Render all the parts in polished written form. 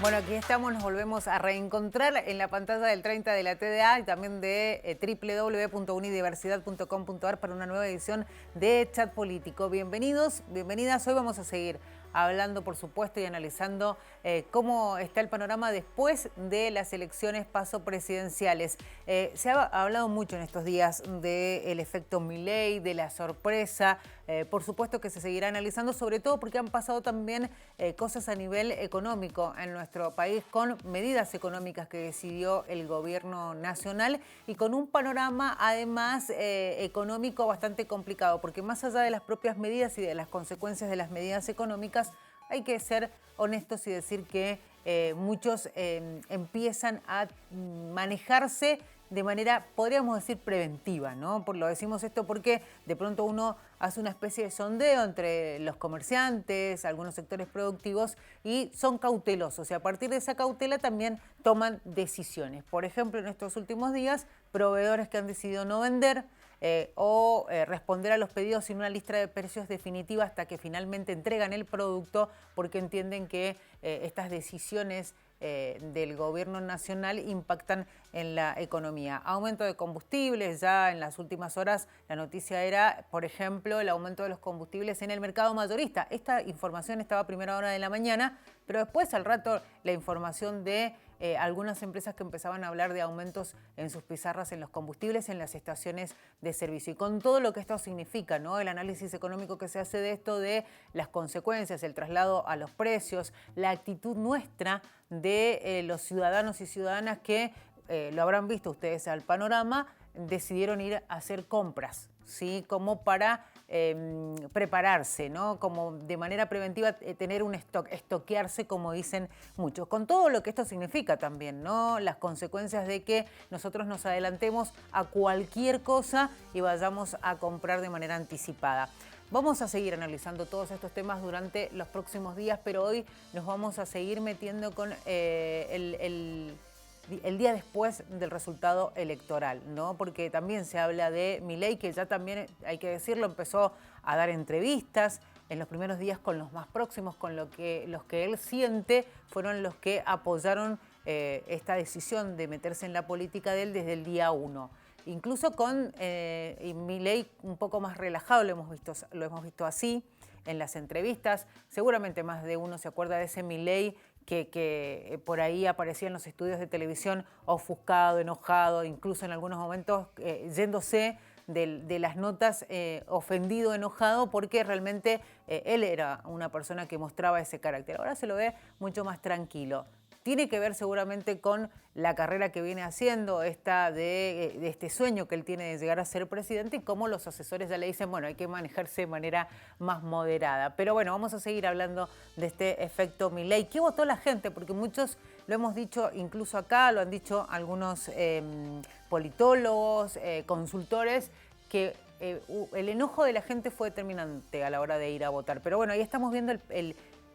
Bueno, aquí estamos, nos volvemos a reencontrar en la pantalla del 30 de la TDA y también de www.unidiversidad.com.ar para una nueva edición de Chat Político. Bienvenidos, bienvenidas. Hoy vamos a seguir hablando, por supuesto, y analizando cómo está el panorama después de las elecciones paso presidenciales. Se ha hablado mucho en estos días del efecto Milei, de la sorpresa. Por supuesto que se seguirá analizando, sobre todo porque han pasado también cosas a nivel económico en nuestro país, con medidas económicas que decidió el gobierno nacional y con un panorama además económico bastante complicado, porque más allá de las propias medidas y de las consecuencias de las medidas económicas, hay que ser honestos y decir que muchos empiezan a manejarse de manera, podríamos decir, preventiva, ¿no? Lo decimos esto porque de pronto uno hace una especie de sondeo entre los comerciantes, algunos sectores productivos, y son cautelosos. Y a partir de esa cautela también toman decisiones. Por ejemplo, en estos últimos días, proveedores que han decidido no vender o responder a los pedidos sin una lista de precios definitiva hasta que finalmente entregan el producto, porque entienden que estas decisiones del gobierno nacional impactan en la economía. Aumento de combustibles, ya en las últimas horas la noticia era, por ejemplo, el aumento de los combustibles en el mercado mayorista. Esta información estaba a primera hora de la mañana, pero después al rato la información de algunas empresas que empezaban a hablar de aumentos en sus pizarras en los combustibles en las estaciones de servicio. Y con todo lo que esto significa, ¿no? El análisis económico que se hace de esto, de las consecuencias, el traslado a los precios, la actitud nuestra de los ciudadanos y ciudadanas que, lo habrán visto ustedes al panorama, decidieron ir a hacer compras, ¿sí? Como para prepararse, ¿no? Como de manera preventiva tener un stock, estoquearse, como dicen muchos. Con todo lo que esto significa también, ¿no? Las consecuencias de que nosotros nos adelantemos a cualquier cosa y vayamos a comprar de manera anticipada. Vamos a seguir analizando todos estos temas durante los próximos días, pero hoy nos vamos a seguir metiendo con el día después del resultado electoral, ¿no? Porque también se habla de Milei, que ya también, hay que decirlo, empezó a dar entrevistas en los primeros días con los más próximos, con los que él siente fueron los que apoyaron esta decisión de meterse en la política de él desde el día 1. Incluso con Milei un poco más relajado, lo hemos visto así en las entrevistas. Seguramente más de uno se acuerda de ese Milei que por ahí aparecía en los estudios de televisión ofuscado, enojado, incluso en algunos momentos yéndose de las notas ofendido, enojado, porque realmente él era una persona que mostraba ese carácter. Ahora se lo ve mucho más tranquilo. Tiene que ver seguramente con la carrera que viene haciendo, de este sueño que él tiene de llegar a ser presidente y cómo los asesores ya le dicen, bueno, hay que manejarse de manera más moderada. Pero bueno, vamos a seguir hablando de este efecto Milei. ¿Qué votó la gente? Porque muchos lo hemos dicho incluso acá, lo han dicho algunos politólogos, consultores, que el enojo de la gente fue determinante a la hora de ir a votar. Pero bueno, ahí estamos viendo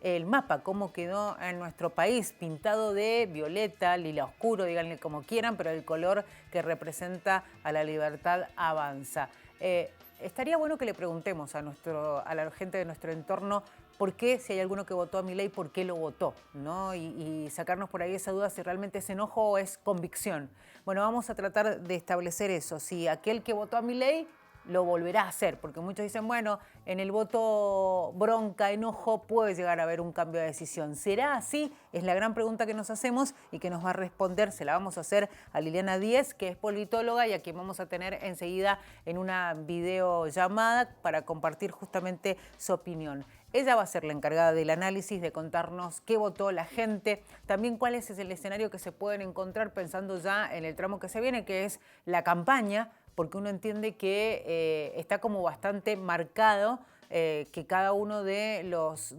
el mapa, cómo quedó en nuestro país, pintado de violeta, lila oscuro, díganle como quieran, pero el color que representa a la libertad avanza. Estaría bueno que le preguntemos a la gente de nuestro entorno por qué, si hay alguno que votó a Milei, por qué lo votó, ¿no? Y sacarnos por ahí esa duda si realmente es enojo o es convicción. Bueno, vamos a tratar de establecer eso, si aquel que votó a Milei lo volverá a hacer, porque muchos dicen, bueno, en el voto bronca, enojo, puede llegar a haber un cambio de decisión. ¿Será así? Es la gran pregunta que nos hacemos y que nos va a responder, se la vamos a hacer a Liliana Díez, que es politóloga y a quien vamos a tener enseguida en una videollamada para compartir justamente su opinión. Ella va a ser la encargada del análisis, de contarnos qué votó la gente, también cuál es el escenario que se pueden encontrar pensando ya en el tramo que se viene, que es la campaña, porque uno entiende que está como bastante marcado que cada uno de los,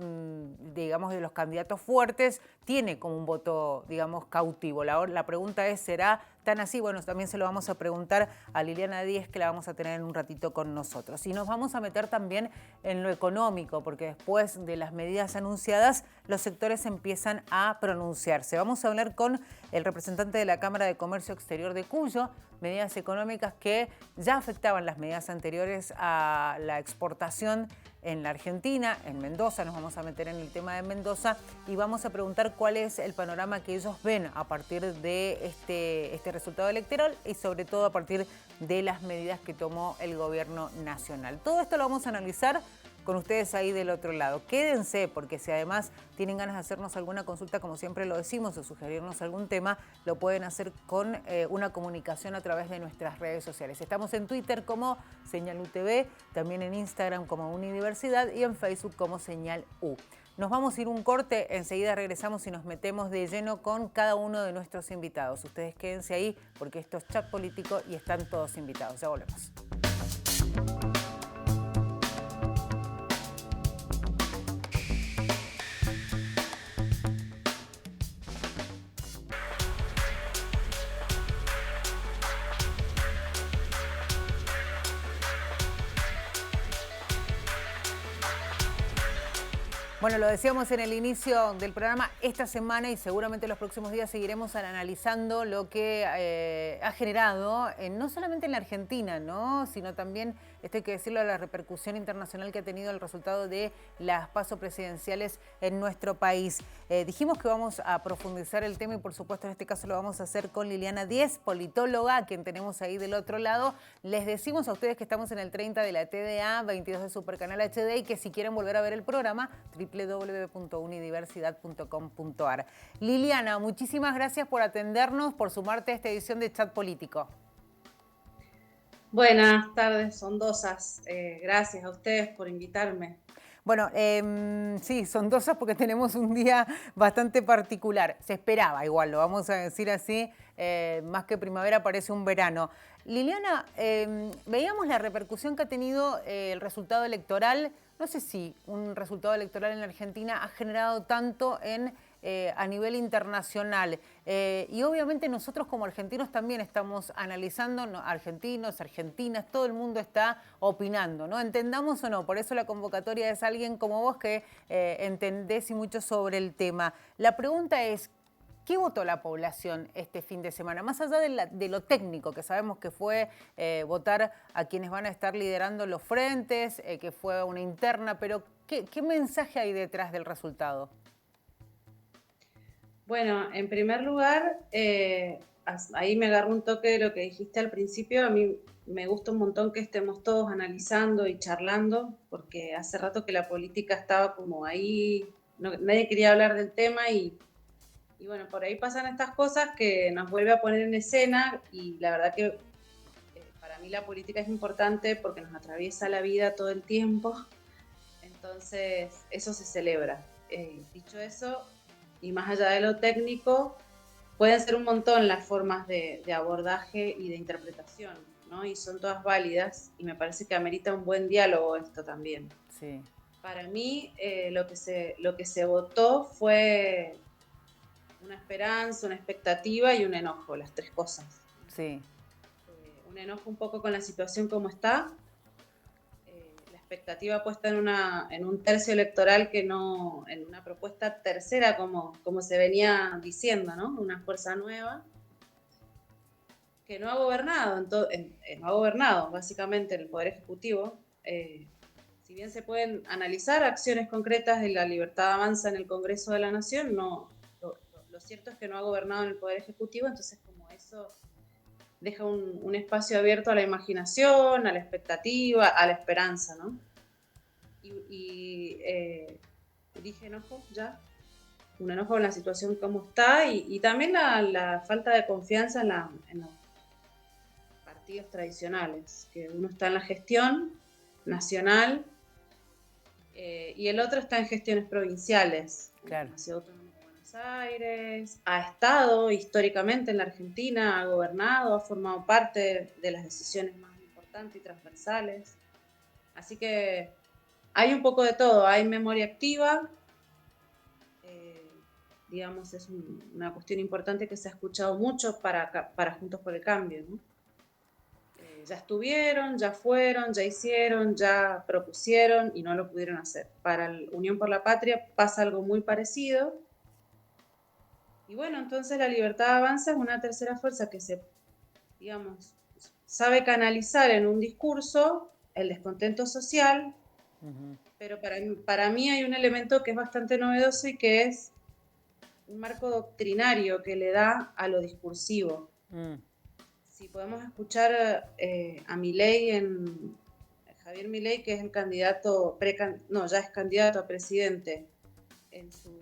digamos, de los candidatos fuertes tiene como un voto, digamos, cautivo. La pregunta es, ¿será tan así? Bueno, también se lo vamos a preguntar a Liliana Díez, que la vamos a tener en un ratito con nosotros. Y nos vamos a meter también en lo económico, porque después de las medidas anunciadas, los sectores empiezan a pronunciarse. Vamos a hablar con el representante de la Cámara de Comercio Exterior de Cuyo, medidas económicas que ya afectaban las medidas anteriores a la exportación en la Argentina, en Mendoza. Nos vamos a meter en el tema de Mendoza y vamos a preguntar cuál es el panorama que ellos ven a partir de este resultado electoral y sobre todo a partir de las medidas que tomó el gobierno nacional. Todo esto lo vamos a analizar con ustedes ahí del otro lado. Quédense, porque si además tienen ganas de hacernos alguna consulta, como siempre lo decimos, o sugerirnos algún tema, lo pueden hacer con una comunicación a través de nuestras redes sociales. Estamos en Twitter como Señal UTV, también en Instagram como Unidiversidad y en Facebook como Señal U. Nos vamos a ir un corte, enseguida regresamos y nos metemos de lleno con cada uno de nuestros invitados. Ustedes quédense ahí porque esto es Chat Político y están todos invitados. Ya volvemos. Bueno, lo decíamos en el inicio del programa, esta semana y seguramente los próximos días seguiremos analizando lo que ha generado, no solamente en la Argentina, ¿no?, sino también, esto hay que decirlo, la repercusión internacional que ha tenido el resultado de las PASO presidenciales en nuestro país. Dijimos que vamos a profundizar el tema y por supuesto en este caso lo vamos a hacer con Liliana Díez, politóloga, a quien tenemos ahí del otro lado. Les decimos a ustedes que estamos en el 30 de la TDA, 22 de Supercanal HD y que si quieren volver a ver el programa, www.unidiversidad.com.ar. Liliana, muchísimas gracias por atendernos, por sumarte a esta edición de Chat Político. Buenas tardes, sondosas. Gracias a ustedes por invitarme. Bueno, sí, sondosas porque tenemos un día bastante particular. Se esperaba igual, lo vamos a decir así, más que primavera parece un verano. Liliana, veíamos la repercusión que ha tenido el resultado electoral. No sé si un resultado electoral en la Argentina ha generado tanto a nivel internacional. Y obviamente nosotros como argentinos también estamos analizando, ¿no? Argentinos, argentinas, todo el mundo está opinando, ¿no? Entendamos o no, por eso la convocatoria es alguien como vos que entendés y mucho sobre el tema. La pregunta es, ¿qué votó la población este fin de semana? Más allá de lo técnico, que sabemos que fue votar a quienes van a estar liderando los frentes, que fue una interna, pero ¿qué mensaje hay detrás del resultado? Bueno, en primer lugar, ahí me agarró un toque de lo que dijiste al principio. A mí me gusta un montón que estemos todos analizando y charlando, porque hace rato que la política estaba como ahí, nadie quería hablar del tema y bueno, por ahí pasan estas cosas que nos vuelve a poner en escena y la verdad que para mí la política es importante porque nos atraviesa la vida todo el tiempo, entonces eso se celebra. Dicho eso, y más allá de lo técnico, pueden ser un montón las formas de abordaje y de interpretación, ¿no? Y son todas válidas y me parece que amerita un buen diálogo esto también. Sí. Para mí lo que se votó fue una esperanza, una expectativa y un enojo, las tres cosas. Sí. Un enojo un poco con la situación como está, la expectativa puesta en un tercio electoral que no, en una propuesta tercera como se venía diciendo, ¿no? Una fuerza nueva que no ha gobernado, no ha gobernado básicamente en el Poder Ejecutivo. Si bien se pueden analizar acciones concretas de la Libertad Avanza en el Congreso de la Nación, no, lo cierto es que no ha gobernado en el Poder Ejecutivo, entonces como eso deja un espacio abierto a la imaginación, a la expectativa, a la esperanza, ¿no? Dije enojo ya, un enojo en la situación como está y también la falta de confianza en los partidos tradicionales, que uno está en la gestión nacional y el otro está en gestiones provinciales. Claro. La Ciudad Autónoma de Buenos Aires, ha estado históricamente en la Argentina, ha gobernado, ha formado parte de las decisiones más importantes y transversales. Así que hay un poco de todo, hay memoria activa, digamos, es una cuestión importante que se ha escuchado mucho para Juntos por el Cambio, ¿no? Ya estuvieron, ya fueron, ya hicieron, ya propusieron y no lo pudieron hacer. Para la Unión por la Patria pasa algo muy parecido. Y bueno, entonces la Libertad Avanza es una tercera fuerza que digamos, sabe canalizar en un discurso el descontento social, Pero para mí hay un elemento que es bastante novedoso y que es un marco doctrinario que le da a lo discursivo. Si podemos escuchar a Javier Milei, que es el candidato, ya es candidato a presidente, en sus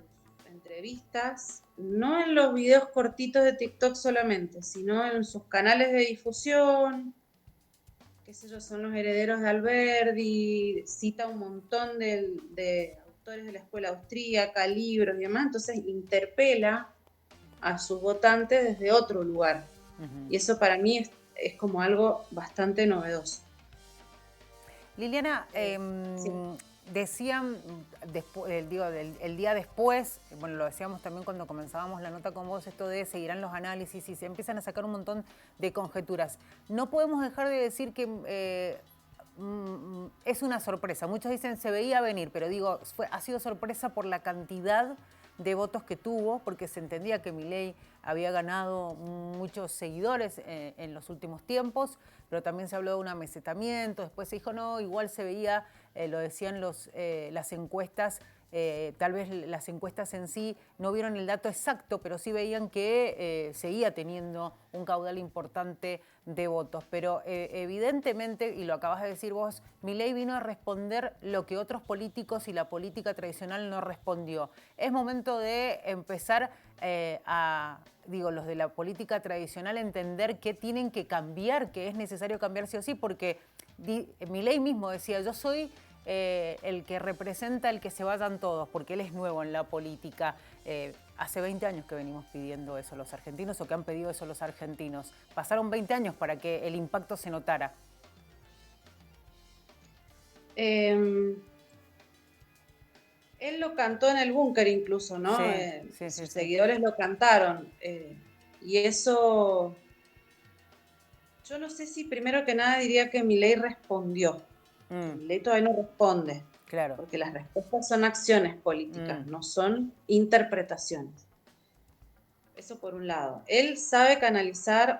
entrevistas, no en los videos cortitos de TikTok solamente, sino en sus canales de difusión, qué sé yo, son los herederos de Alberdi, cita un montón de autores de la escuela austríaca, libros y demás, entonces interpela a sus votantes desde otro lugar. Y eso para mí es como algo bastante novedoso. Liliana, Sí. decían el día después, bueno, lo decíamos también cuando comenzábamos la nota con vos, esto de seguirán los análisis y se empiezan a sacar un montón de conjeturas. No podemos dejar de decir que es una sorpresa. Muchos dicen se veía venir, pero digo, ha sido sorpresa por la cantidad de votos que tuvo, porque se entendía que Milei había ganado muchos seguidores en los últimos tiempos, pero también se habló de un amesetamiento, después se dijo no, igual se veía, lo decían las encuestas, tal vez las encuestas en sí no vieron el dato exacto, pero sí veían que seguía teniendo un caudal importante de votos. Pero evidentemente, y lo acabas de decir vos, Milei vino a responder lo que otros políticos y la política tradicional no respondió. Es momento de empezar los de la política tradicional, entender que tienen que cambiar, que es necesario cambiar sí o sí, porque Milei mismo decía, yo soy el que representa el que se vayan todos, porque él es nuevo en la política. Hace 20 años que venimos pidiendo eso los argentinos, o que han pedido eso los argentinos. Pasaron 20 años para que el impacto se notara. Él lo cantó en el búnker incluso, ¿no? Sí, Sus sí. seguidores lo cantaron. Y eso, yo no sé si primero que nada diría que Milei respondió. Que Milei todavía no responde. Claro. Porque las respuestas son acciones políticas, no son interpretaciones. Eso por un lado. Él sabe canalizar,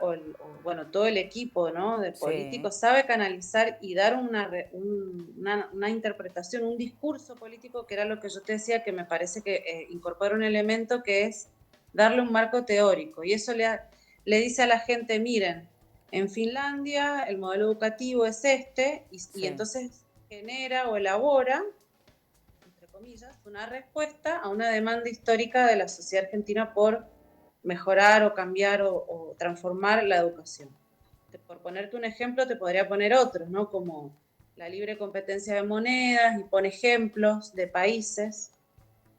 bueno, todo el equipo, ¿no? De políticos sabe canalizar y dar una interpretación, un discurso político, que era lo que yo te decía, que me parece que incorpora un elemento que es darle un marco teórico. Y eso le dice a la gente, miren, en Finlandia el modelo educativo es este, y entonces genera o elabora, entre comillas, una respuesta a una demanda histórica de la sociedad argentina por mejorar o cambiar o transformar la educación. Por ponerte un ejemplo, te podría poner otros, ¿no? Como la libre competencia de monedas, y pone ejemplos de países.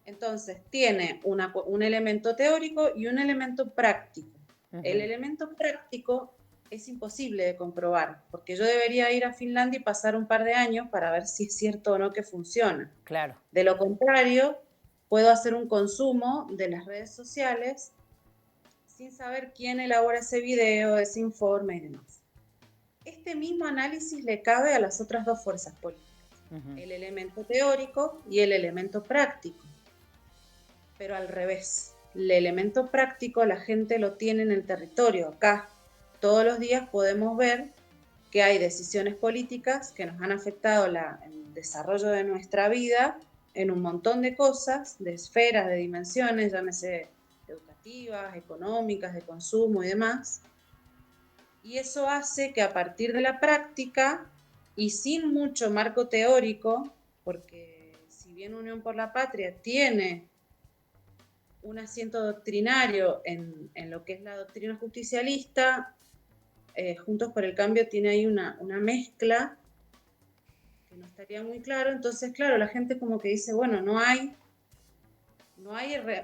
Entonces, tiene un elemento teórico y un elemento práctico. El elemento práctico es imposible de comprobar, porque yo debería ir a Finlandia y pasar un par de años para ver si es cierto o no que funciona. Claro. De lo contrario, puedo hacer un consumo de las redes sociales sin saber quién elabora ese video, ese informe y demás. Este mismo análisis le cabe a las otras dos fuerzas políticas, el elemento teórico y el elemento práctico. Pero al revés, el elemento práctico la gente lo tiene en el territorio. Acá todos los días podemos ver que hay decisiones políticas que nos han afectado el desarrollo de nuestra vida en un montón de cosas, de esferas, de dimensiones, llámese educativas, económicas, de consumo y demás. Y eso hace que a partir de la práctica y sin mucho marco teórico, porque si bien Unión por la Patria tiene un asiento doctrinario en lo que es la doctrina justicialista, Juntos por el Cambio tiene ahí una mezcla que no estaría muy claro. Entonces, claro, la gente como que dice, bueno, no hay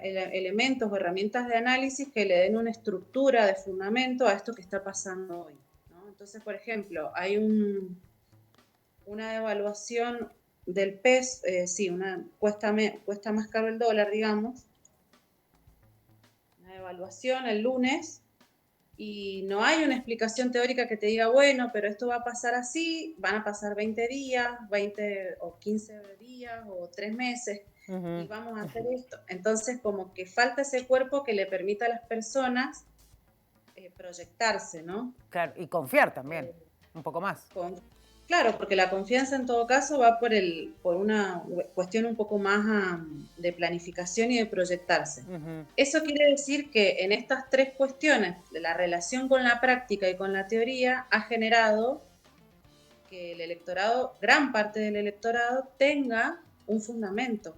elementos o herramientas de análisis que le den una estructura de fundamento a esto que está pasando hoy, ¿no? Entonces, por ejemplo, hay una devaluación del peso, cuesta más caro el dólar, digamos, una devaluación el lunes, y no hay una explicación teórica que te diga, bueno, pero esto va a pasar así, van a pasar 20 días, 20 o 15 días o 3 meses, y vamos a hacer esto. Entonces, como que falta ese cuerpo que le permita a las personas proyectarse, ¿no? Claro, y confiar también, un poco más. Claro, porque la confianza en todo caso va por una cuestión un poco más de planificación y de proyectarse. Ujú. Eso quiere decir que en estas tres cuestiones, de la relación con la práctica y con la teoría, ha generado que el electorado, gran parte del electorado, tenga un fundamento.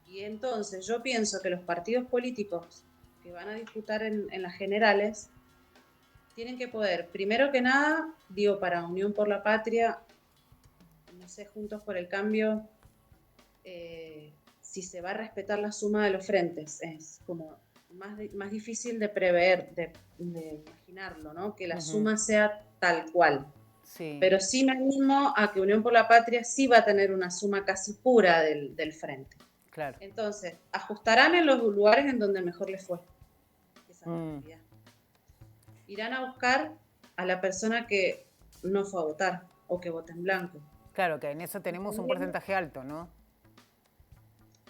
Y entonces yo pienso que los partidos políticos que van a disputar en las generales tienen que poder, primero que nada, digo, para Unión por la Patria, no sé, Juntos por el Cambio, si se va a respetar la suma de los frentes. Es como más difícil de prever, de imaginarlo, ¿no? Que la Ujú. suma sea tal cual. Sí, Pero sí me animo a que Unión por la Patria sí va a tener una suma casi pura del frente. claro. Entonces, ajustarán en los lugares en donde mejor les fue. Esa es la Mm. realidad. Irán a buscar a la persona que no fue a votar o que vota en blanco. Claro que en eso Y tenemos un también porcentaje alto, ¿no?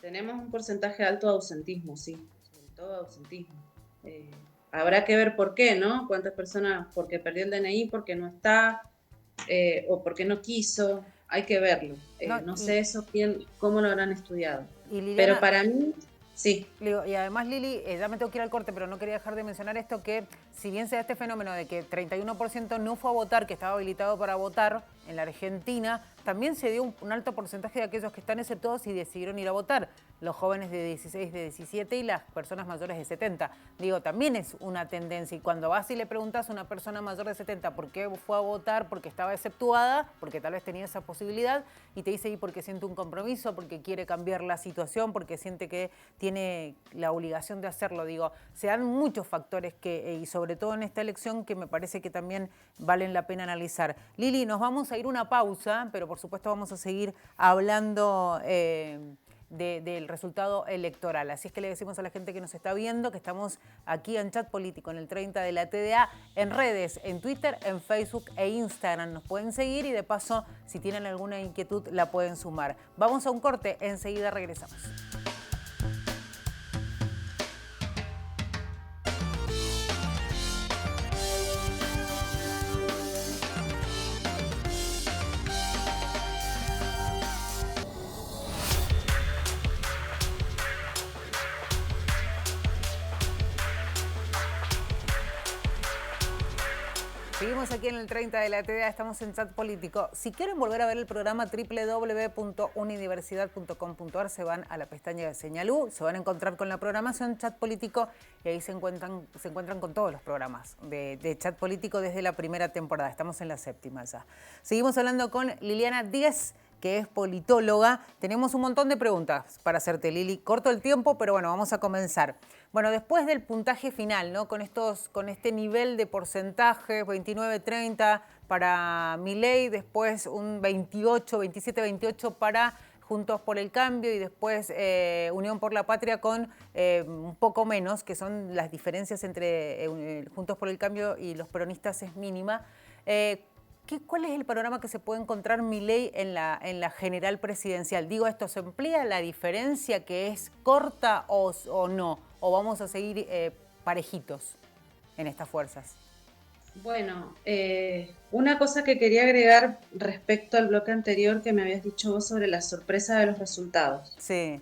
tenemos un porcentaje alto de ausentismo, sí, sobre todo ausentismo. Eh, Habrá que ver por qué, ¿no? Cuántas personas, porque perdió el DNI, porque no está, o porque no quiso, hay que verlo. No, No sé eso bien, cómo lo habrán estudiado. y Pero Liliana, para mí, sí. y además, Lili, ya me tengo que ir al corte, pero no quería dejar de mencionar esto, que si bien se da este fenómeno de que 31% no fue a votar, que estaba habilitado para votar en la Argentina, también se dio un alto porcentaje de aquellos que están exceptuados y decidieron ir a votar. Los jóvenes de 16, de 17 y las personas mayores de 70. Digo, también es una tendencia. Y cuando vas y le preguntas a una persona mayor de 70 por qué fue a votar, porque estaba exceptuada, porque tal vez tenía esa posibilidad, y te dice, y porque siente un compromiso, porque quiere cambiar la situación, porque siente que tiene la obligación de hacerlo. Digo, se dan muchos factores que, y sobre todo en esta elección, que me parece que también valen la pena analizar. Lili, nos vamos a ir una pausa, pero por supuesto vamos a seguir hablando del resultado electoral. Así es que le decimos a la gente que nos está viendo que estamos aquí en Chat Político, en el 30 de la TDA, en redes, en Twitter, en Facebook e Instagram. Nos pueden seguir y de paso, si tienen alguna inquietud, la pueden sumar. Vamos a un corte, enseguida regresamos. Seguimos aquí en el 30 de la TDA, estamos en Chat Político. Si quieren volver a ver el programa, www.unidiversidad.com.ar, se van a la pestaña de Señalú, se van a encontrar con la programación Chat Político y ahí se encuentran con todos los programas de Chat Político desde la primera temporada. Estamos en la 7ª ya. Seguimos hablando con Liliana Díez, que es politóloga. Tenemos un montón de preguntas para hacerte, Lili. Corto el tiempo, pero bueno, vamos a comenzar. Bueno, después del puntaje final, ¿no? Con este nivel de porcentaje, 29-30 para Milei, después un 27-28 para Juntos por el Cambio y después Unión por la Patria con un poco menos, que son las diferencias entre Juntos por el Cambio y los peronistas es mínima. ¿Cuál es el panorama que se puede encontrar Milei en la general presidencial? Digo, ¿esto se amplía la diferencia que es corta o no? ¿O vamos a seguir parejitos en estas fuerzas? Bueno, una cosa que quería agregar respecto al bloque anterior que me habías dicho vos sobre la sorpresa de los resultados. Sí.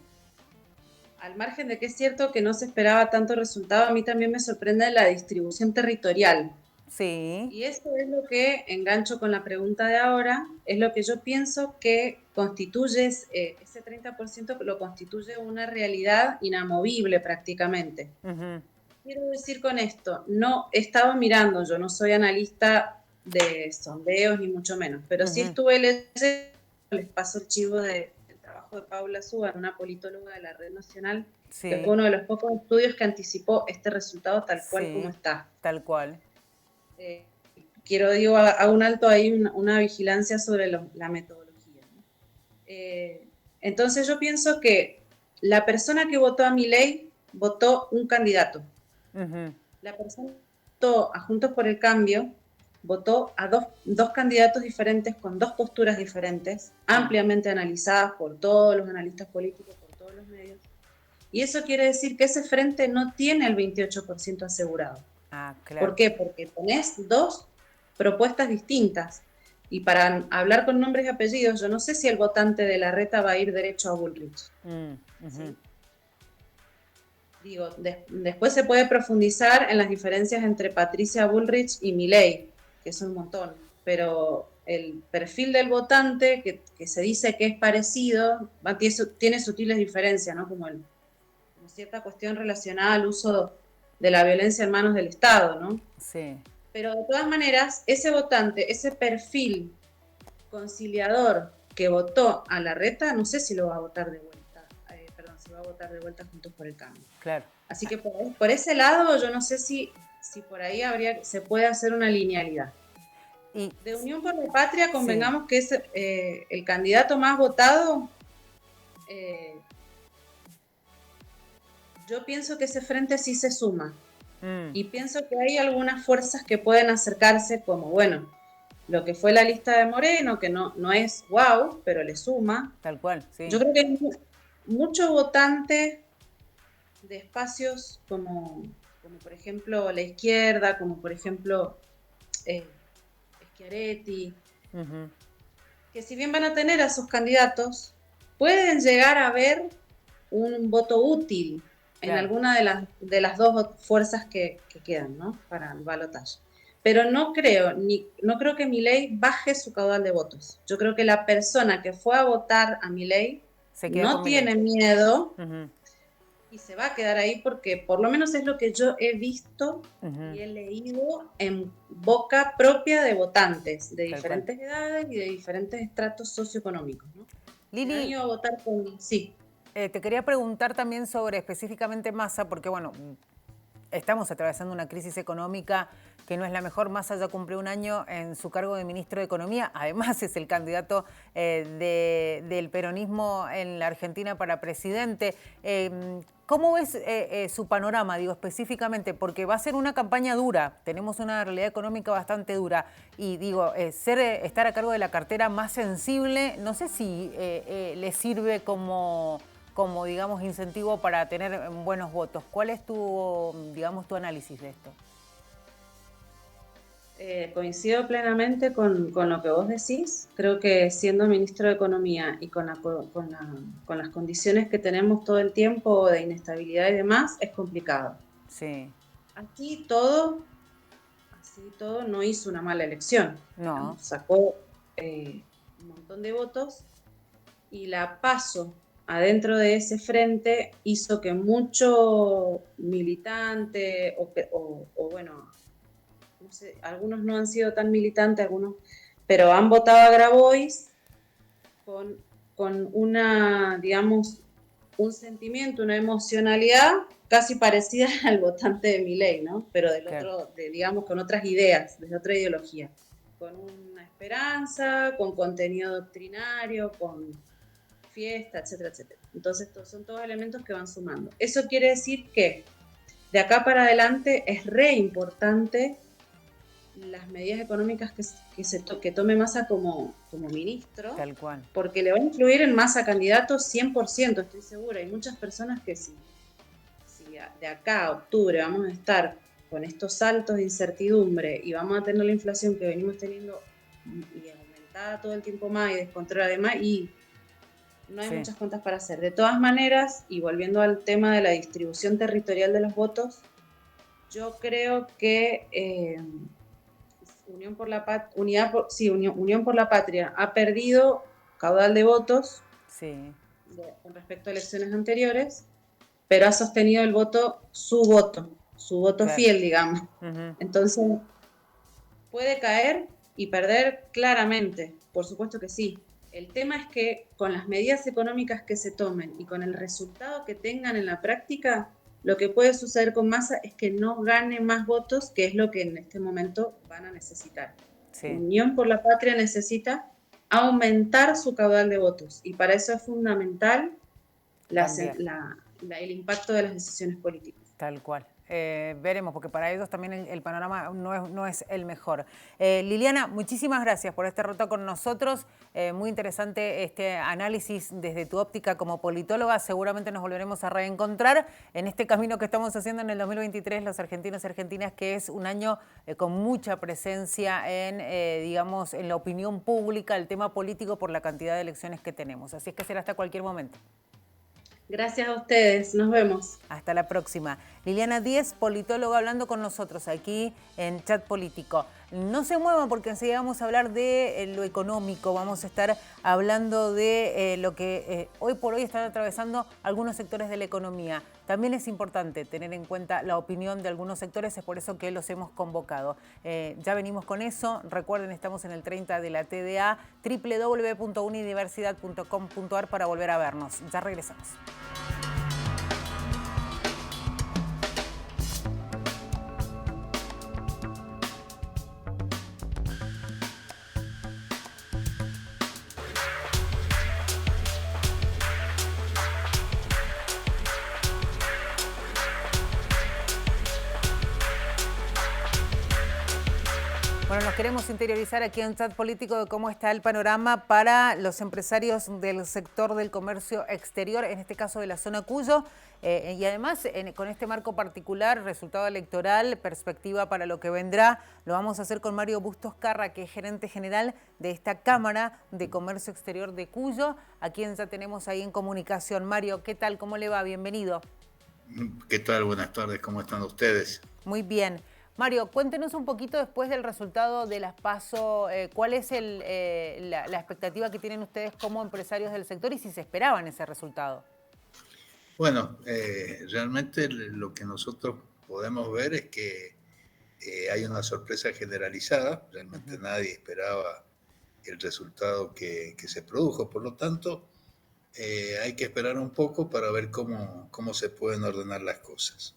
Al margen de que es cierto que no se esperaba tanto resultado, a mí también me sorprende la distribución territorial. Sí. Y eso es lo que, engancho con la pregunta de ahora, es lo que yo pienso que constituye, ese 30% lo constituye una realidad inamovible prácticamente. Uh-huh. Quiero decir con esto, no he estado mirando, yo no soy analista de sondeos ni mucho menos, pero sí Uh-huh. estuve leyendo, les paso el chivo del trabajo de Paula Suban, una politóloga de la Red Nacional, que Sí. fue uno de los pocos estudios que anticipó este resultado tal cual como Sí. está. Tal cual. Digo, a un alto ahí una vigilancia sobre la metodología, ¿no? Entonces yo pienso que la persona que votó a Milei votó un candidato. Uh-huh. La persona que votó a Juntos por el Cambio votó a dos candidatos diferentes con dos posturas diferentes, ampliamente analizadas por todos los analistas políticos, por todos los medios. Y eso quiere decir que ese frente no tiene el 28% asegurado. Ah, claro. ¿Por qué? Porque tenés dos propuestas distintas. Y para hablar con nombres y apellidos, yo no sé si el votante de Larreta va a ir derecho a Bullrich. ¿Sí? Digo, después se puede profundizar en las diferencias entre Patricia Bullrich y Milei, que es un montón, pero el perfil del votante, que se dice que es parecido, tiene sutiles diferencias, ¿no? Como cierta cuestión relacionada al uso de la violencia en manos del Estado, ¿no? Sí. Pero de todas maneras, ese votante, ese perfil conciliador que votó a Larreta, no sé si lo va a votar de vuelta, si va a votar de vuelta Juntos por el Cambio. Claro. Así que por ese lado yo no sé si por ahí se puede hacer una linealidad. Y de Unión por la Patria convengamos que es el candidato más votado. Yo pienso que ese frente sí se suma. Y pienso que hay algunas fuerzas que pueden acercarse, como, bueno, lo que fue la lista de Moreno, que no es wow, pero le suma. Tal cual, sí. Yo creo que hay muchos votantes de espacios como por ejemplo la izquierda, como por ejemplo Schiaretti, que si bien van a tener a sus candidatos, pueden llegar a ver un voto útil en alguna de las dos fuerzas que quedan, ¿no? Para el balotaje. Pero no creo que Milei baje su caudal de votos. Yo creo que la persona que fue a votar a Milei no tiene miedo y se va a quedar ahí porque por lo menos es lo que yo he visto y he leído en boca propia de votantes de diferentes edades y de diferentes estratos socioeconómicos, ¿no? Lili, han ido a votar con... Sí. Te quería preguntar también sobre específicamente Massa, porque bueno, estamos atravesando una crisis económica que no es la mejor. Massa ya cumplió un año en su cargo de ministro de Economía. Además es el candidato del peronismo en la Argentina para presidente. ¿Cómo ves su panorama, digo, específicamente? Porque va a ser una campaña dura. Tenemos una realidad económica bastante dura. Y digo, estar a cargo de la cartera más sensible, no sé si le sirve como digamos, incentivo para tener buenos votos. ¿Cuál es tu análisis de esto? Coincido plenamente con lo que vos decís. Creo que siendo ministro de Economía y con las condiciones que tenemos todo el tiempo de inestabilidad y demás, es complicado. Sí. Así todo no hizo una mala elección. No. Digamos, sacó un montón de votos y la PASO adentro de ese frente hizo que mucho militante o bueno, no sé, algunos no han sido tan militantes, pero han votado a Grabois con una, digamos, un sentimiento, una emocionalidad casi parecida al votante de Milei, ¿no? Pero digamos, con otras ideas, desde otra ideología, con una esperanza, con contenido doctrinario, con fiesta, etcétera, etcétera. Entonces, son todos elementos que van sumando. Eso quiere decir que de acá para adelante es re importante las medidas económicas que tome Massa como ministro. Tal cual. Porque le va a influir en Massa candidato 100%, estoy segura. Hay muchas personas que si de acá a octubre vamos a estar con estos saltos de incertidumbre y vamos a tener la inflación que venimos teniendo y aumentada todo el tiempo más y descontrolada además, y no hay muchas cuentas para hacer. De todas maneras, y volviendo al tema de la distribución territorial de los votos, yo creo que Unión por la Patria ha perdido caudal de votos con respecto a elecciones anteriores, pero ha sostenido su voto fiel, digamos. Entonces, puede caer y perder claramente, por supuesto que sí. El tema es que con las medidas económicas que se tomen y con el resultado que tengan en la práctica, lo que puede suceder con Massa es que no gane más votos, que es lo que en este momento van a necesitar. Unión por la Patria necesita aumentar su caudal de votos y para eso es fundamental el impacto de las decisiones políticas. Tal cual. veremos, porque para ellos también el panorama no es el mejor. Liliana, muchísimas gracias por este rato con nosotros. Muy interesante este análisis desde tu óptica como politóloga. Seguramente nos volveremos a reencontrar en este camino que estamos haciendo en el 2023 los argentinos y argentinas, que es un año con mucha presencia digamos, en la opinión pública, el tema político por la cantidad de elecciones que tenemos. Así es que será hasta cualquier momento. Gracias a ustedes, nos vemos. Hasta la próxima. Liliana Díez, politóloga, hablando con nosotros aquí en Chat Político. No se muevan porque enseguida vamos a hablar de lo económico, vamos a estar hablando de lo que hoy por hoy están atravesando algunos sectores de la economía. También es importante tener en cuenta la opinión de algunos sectores, es por eso que los hemos convocado. Ya venimos con eso, recuerden, estamos en el 30 de la TDA, www.unidiversidad.com.ar para volver a vernos. Ya regresamos. Bueno, nos queremos interiorizar aquí en Chat Político de cómo está el panorama para los empresarios del sector del comercio exterior, en este caso de la zona Cuyo, y además con este marco particular, resultado electoral, perspectiva para lo que vendrá, lo vamos a hacer con Mario Bustos Carra, que es gerente general de esta Cámara de Comercio Exterior de Cuyo, a quien ya tenemos ahí en comunicación. Mario, ¿qué tal? ¿Cómo le va? Bienvenido. ¿Qué tal? Buenas tardes, ¿cómo están ustedes? Muy bien. Mario, cuéntenos un poquito después del resultado de las PASO, ¿cuál es la expectativa que tienen ustedes como empresarios del sector y si se esperaban ese resultado? Bueno, realmente lo que nosotros podemos ver es que hay una sorpresa generalizada, realmente nadie esperaba el resultado que se produjo, por lo tanto hay que esperar un poco para ver cómo se pueden ordenar las cosas.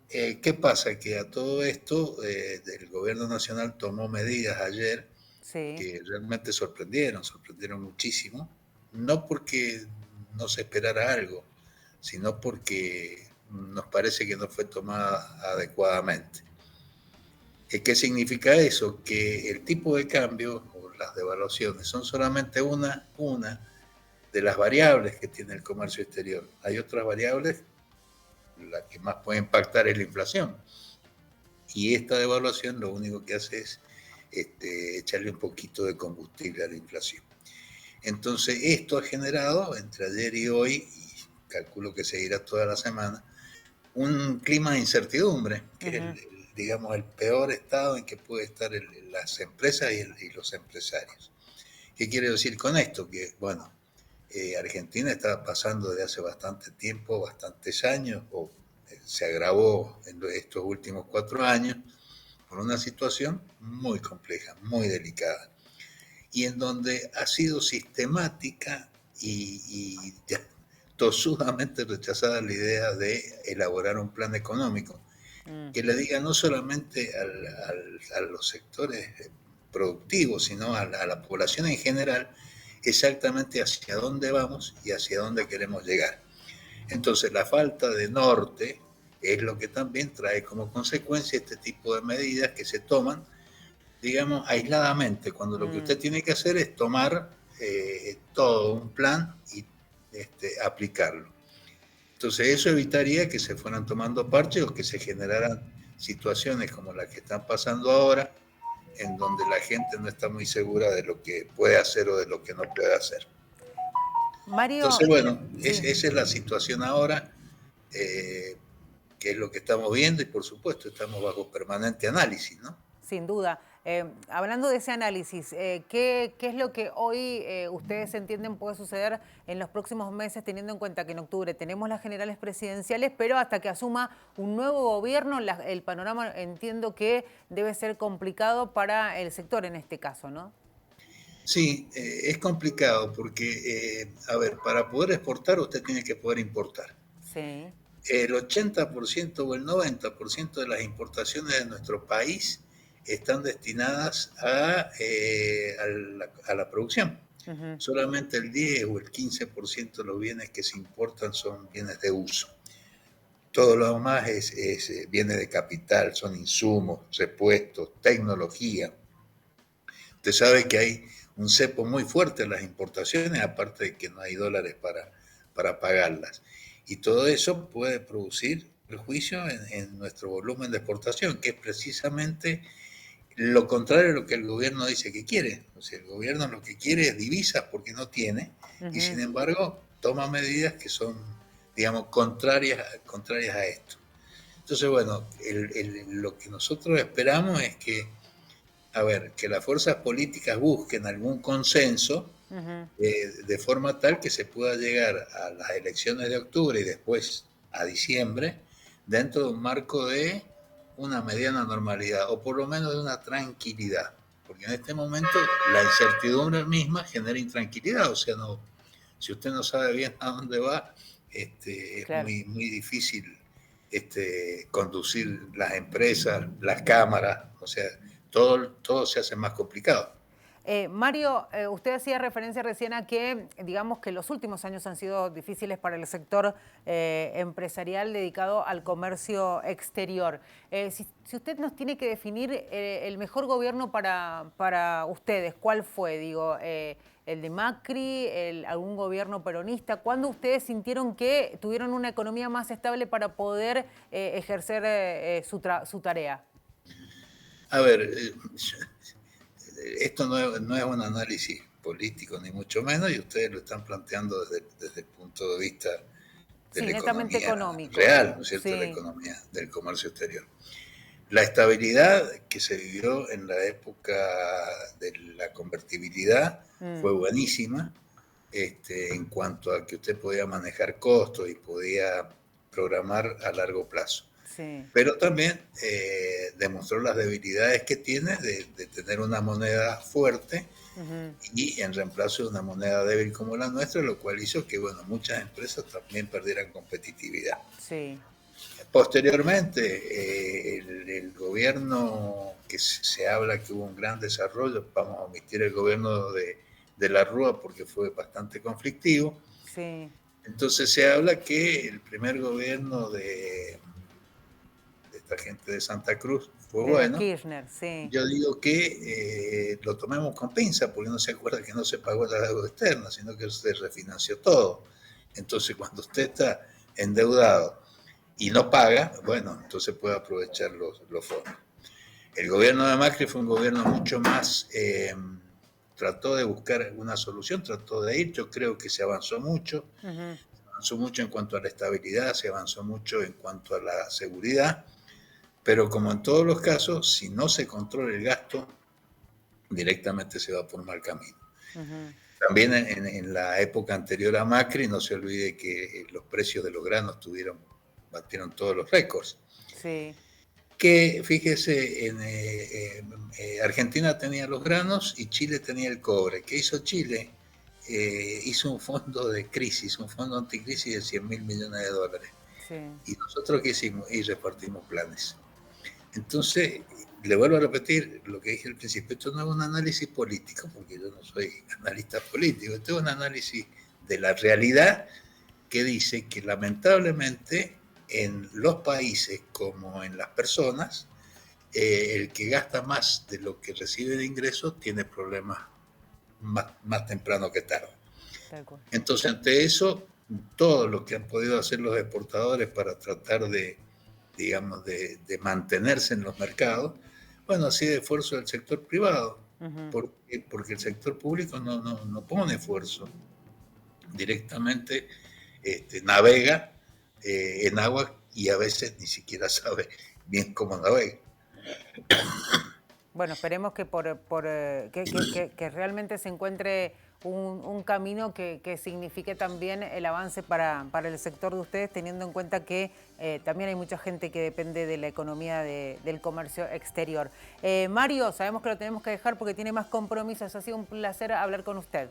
¿Qué pasa? Que a todo esto el gobierno nacional tomó medidas ayer que realmente sorprendieron muchísimo, no porque no se esperara algo, sino porque nos parece que no fue tomada adecuadamente. ¿Qué significa eso? Que el tipo de cambio o las devaluaciones son solamente una de las variables que tiene el comercio exterior. Hay otras variables, la que más puede impactar es la inflación. Y esta devaluación lo único que hace es echarle un poquito de combustible a la inflación. Entonces, esto ha generado, entre ayer y hoy, y calculo que seguirá toda la semana, un clima de incertidumbre, que es, digamos, el peor estado en que puede estar las empresas y los empresarios. ¿Qué quiere decir con esto? Que, bueno, Argentina está pasando desde hace bastante tiempo, bastantes años, o se agravó en estos últimos 4 años, por una situación muy compleja, muy delicada, y en donde ha sido sistemática y tosudamente rechazada la idea de elaborar un plan económico que le diga no solamente a los sectores productivos, sino a la población en general, exactamente hacia dónde vamos y hacia dónde queremos llegar. Entonces, la falta de norte es lo que también trae como consecuencia este tipo de medidas que se toman, digamos, aisladamente, cuando lo que usted tiene que hacer es tomar todo un plan y aplicarlo. Entonces, eso evitaría que se fueran tomando parches o que se generaran situaciones como las que están pasando ahora, en donde la gente no está muy segura de lo que puede hacer o de lo que no puede hacer. Mario, entonces, bueno, sí. esa es la situación ahora, que es lo que estamos viendo y por supuesto estamos bajo permanente análisis, ¿no? Sin duda. Hablando de ese análisis, ¿qué es lo que hoy ustedes entienden puede suceder en los próximos meses, teniendo en cuenta que en octubre tenemos las generales presidenciales, pero hasta que asuma un nuevo gobierno, el panorama entiendo que debe ser complicado para el sector en este caso, ¿no? Sí, es complicado porque, a ver, para poder exportar usted tiene que poder importar. Sí. El 80% o el 90% de las importaciones de nuestro país están destinadas a la producción. Solamente el 10 o el 15% de los bienes que se importan son bienes de uso. Todo lo demás viene de capital, son insumos, repuestos, tecnología. Usted sabe que hay un cepo muy fuerte en las importaciones, aparte de que no hay dólares para pagarlas. Y todo eso puede producir perjuicio en nuestro volumen de exportación, que es precisamente lo contrario a lo que el gobierno dice que quiere. O sea, el gobierno lo que quiere es divisas porque no tiene, y sin embargo toma medidas que son, digamos, contrarias a esto. Entonces, bueno, lo que nosotros esperamos es que, a ver, que las fuerzas políticas busquen algún consenso de forma tal que se pueda llegar a las elecciones de octubre y después a diciembre dentro de un marco de una mediana normalidad o por lo menos de una tranquilidad, porque en este momento la incertidumbre misma genera intranquilidad, o sea, no, si usted no sabe bien a dónde va, es Claro. muy difícil conducir las empresas, las cámaras, o sea, todo se hace más complicado. Mario, usted hacía referencia recién a que, digamos que los últimos años han sido difíciles para el sector empresarial dedicado al comercio exterior. Si usted nos tiene que definir el mejor gobierno para ustedes, ¿cuál fue? Digo, ¿el de Macri, algún gobierno peronista? ¿Cuándo ustedes sintieron que tuvieron una economía más estable para poder ejercer su tarea? A ver, esto no es un análisis político ni mucho menos, y ustedes lo están planteando desde el punto de vista de Sí, la netamente economía económico. real, ¿no es cierto? Sí. La economía del comercio exterior. La estabilidad que se vivió en la época de la convertibilidad fue buenísima, en cuanto a que usted podía manejar costos y podía programar a largo plazo. Sí. Pero también demostró las debilidades que tiene de tener una moneda fuerte y en reemplazo de una moneda débil como la nuestra, lo cual hizo que, bueno, muchas empresas también perdieran competitividad. Sí. Posteriormente, el gobierno que se habla que hubo un gran desarrollo, vamos a omitir el gobierno de la Rúa porque fue bastante conflictivo. Sí. Entonces se habla que el primer gobierno de esta gente de Santa Cruz fue De los bueno. Kirchner, sí. Yo digo que lo tomemos con pinza, porque no se acuerda que no se pagó la deuda externa, sino que se refinanció todo. Entonces, cuando usted está endeudado y no paga, bueno, entonces puede aprovechar los fondos. El gobierno de Macri fue un gobierno mucho más, trató de buscar una solución, trató de ir, yo creo que se avanzó mucho, se avanzó mucho en cuanto a la estabilidad, se avanzó mucho en cuanto a la seguridad, pero como en todos los casos, si no se controla el gasto, directamente se va por mal camino. También en la época anterior a Macri, no se olvide que los precios de los granos batieron todos los récords. Sí. Que fíjese, Argentina tenía los granos y Chile tenía el cobre. ¿Qué hizo Chile? Hizo un fondo de crisis, un fondo anticrisis de 100.000 millones de dólares. Sí. Y nosotros ¿qué hicimos? Y repartimos planes. Entonces, le vuelvo a repetir lo que dije al principio, esto no es un análisis político, porque yo no soy analista político, esto es un análisis de la realidad que dice que lamentablemente en los países como en las personas, el que gasta más de lo que recibe de ingresos tiene problemas más temprano que tarde. Entonces, ante eso, todo lo que han podido hacer los exportadores para tratar de, digamos, de mantenerse en los mercados, bueno, ha sido esfuerzo del sector privado, porque el sector público no pone esfuerzo. Directamente navega en agua y a veces ni siquiera sabe bien cómo navega. Bueno, esperemos que que realmente se encuentre un camino que signifique también el avance para el sector de ustedes, teniendo en cuenta que también hay mucha gente que depende de la economía del comercio exterior. Mario, sabemos que lo tenemos que dejar porque tiene más compromisos. Ha sido un placer hablar con usted.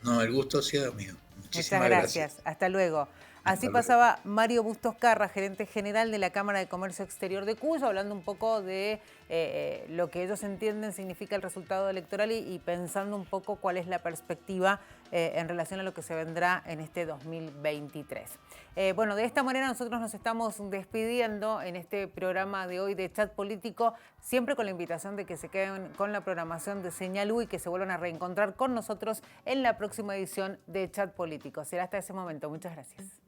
No, el gusto ha sido mío. Muchísimas gracias. Hasta luego. Así pasaba Mario Bustos Carra, gerente general de la Cámara de Comercio Exterior de Cuyo, hablando un poco de lo que ellos entienden significa el resultado electoral y pensando un poco cuál es la perspectiva en relación a lo que se vendrá en este 2023. Bueno, de esta manera nosotros nos estamos despidiendo en este programa de hoy de Chat Político, siempre con la invitación de que se queden con la programación de Señal U y que se vuelvan a reencontrar con nosotros en la próxima edición de Chat Político. Será hasta ese momento. Muchas gracias.